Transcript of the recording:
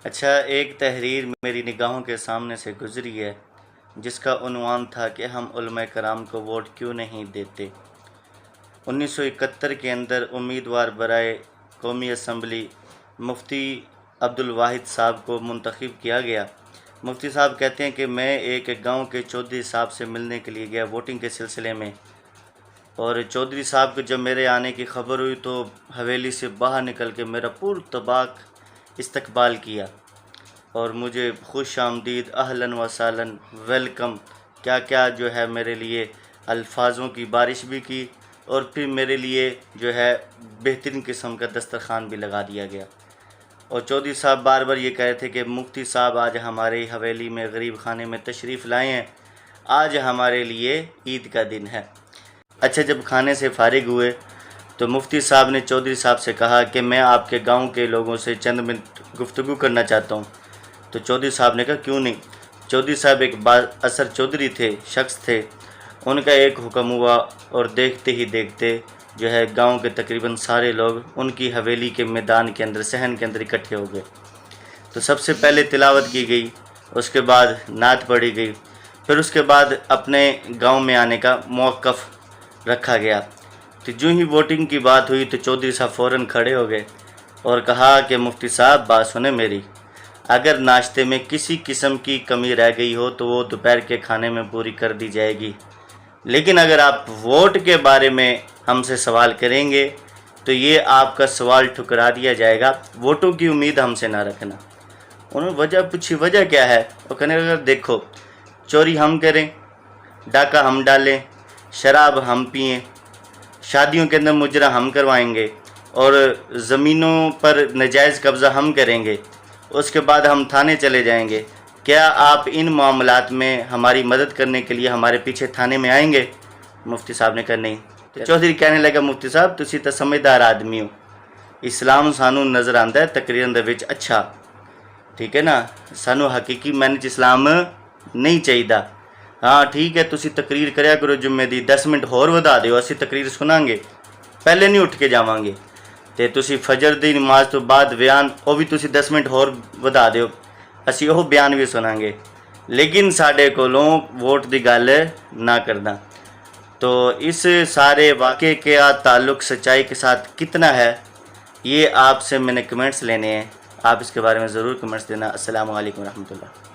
اچھا، ایک تحریر میری نگاہوں کے سامنے سے گزری ہے جس کا عنوان تھا کہ ہم علماء کرام کو ووٹ کیوں نہیں دیتے۔ 1971 کے اندر امیدوار برائے قومی اسمبلی مفتی عبدالواحد صاحب کو منتخب کیا گیا۔ مفتی صاحب کہتے ہیں کہ میں ایک گاؤں کے چودھری صاحب سے ملنے کے لیے گیا ووٹنگ کے سلسلے میں، اور چودھری صاحب کو جب میرے آنے کی خبر ہوئی تو حویلی سے باہر نکل کے میرا پرتباک استقبال کیا اور مجھے خوش آمدید، اہلاً و سہلاً، ویلکم، کیا کیا جو ہے میرے لیے الفاظوں کی بارش بھی کی، اور پھر میرے لیے جو ہے بہترین قسم کا دسترخوان بھی لگا دیا گیا۔ اور چودھری صاحب بار بار یہ کہہ رہے تھے کہ مفتی صاحب آج ہمارے حویلی میں غریب خانے میں تشریف لائے ہیں، آج ہمارے لیے عید کا دن ہے۔ اچھا، جب کھانے سے فارغ ہوئے تو مفتی صاحب نے چودھری صاحب سے کہا کہ میں آپ کے گاؤں کے لوگوں سے چند منٹ گفتگو کرنا چاہتا ہوں۔ تو چودھری صاحب نے کہا کیوں نہیں۔ چودھری صاحب ایک با اثر چودھری تھے، شخص تھے، ان کا ایک حکم ہوا اور دیکھتے ہی دیکھتے جو ہے گاؤں کے تقریباً سارے لوگ ان کی حویلی کے میدان کے اندر، صحن کے اندر اکٹھے ہو گئے۔ تو سب سے پہلے تلاوت کی گئی، اس کے بعد نعت پڑھی گئی، پھر اس کے بعد اپنے گاؤں میں آنے کا موقف رکھا گیا۔ تو جو ہی ووٹنگ کی بات ہوئی تو چودھری صاحب فوراً کھڑے ہو گئے اور کہا کہ مفتی صاحب بات سنیں میری، اگر ناشتے میں کسی قسم کی کمی رہ گئی ہو تو وہ دوپہر کے کھانے میں پوری کر دی جائے گی، لیکن اگر آپ ووٹ کے بارے میں ہم سے سوال کریں گے تو یہ آپ کا سوال ٹھکرا دیا جائے گا، ووٹوں کی امید ہم سے نہ رکھنا۔ انہوں نے وجہ پوچھی، وجہ کیا ہے؟ وہ کہنے لگا دیکھو، چوری ہم کریں، ڈاکہ ہم ڈالیں، شراب ہم پئیں، شادیوں کے اندر مجرا ہم کروائیں گے، اور زمینوں پر ناجائز قبضہ ہم کریں گے، اس کے بعد ہم تھانے چلے جائیں گے، کیا آپ ان معاملات میں ہماری مدد کرنے کے لیے ہمارے پیچھے تھانے میں آئیں گے؟ مفتی صاحب نے کہا نہیں۔ تو چودھری کہنے لگا مفتی صاحب تسی تو سمجھدار آدمی ہو، اسلام سانو نظر آندا ہے تقریراً دے وچ اچھا، ٹھیک ہے نا، سانو حقیقی معنی چ اسلام نہیں چاہیدا۔ ہاں ٹھیک ہے، تسی تقریر کریا کرو جمعے دی، 10 منٹ ہور ودا دیو، اسی تقریر سناں گے، پہلے نہیں اٹھ کے جاواں گے، تے تسی فجر دی نماز تو بعد بیان وہ بھی تسی 10 منٹ ہور ودا دیو، اسی وہ بیان بھی سناں گے، لیکن ساڈے کولوں ووٹ دی گل نہ کرنا۔ تو اس سارے واقعے کا تعلق سچائی کے ساتھ کتنا ہے، یہ آپ سے میں نے کمنٹس لینے ہیں، آپ اس کے بارے میں ضرور کمنٹس دینا۔ السلام علیکم ورحمۃ اللہ۔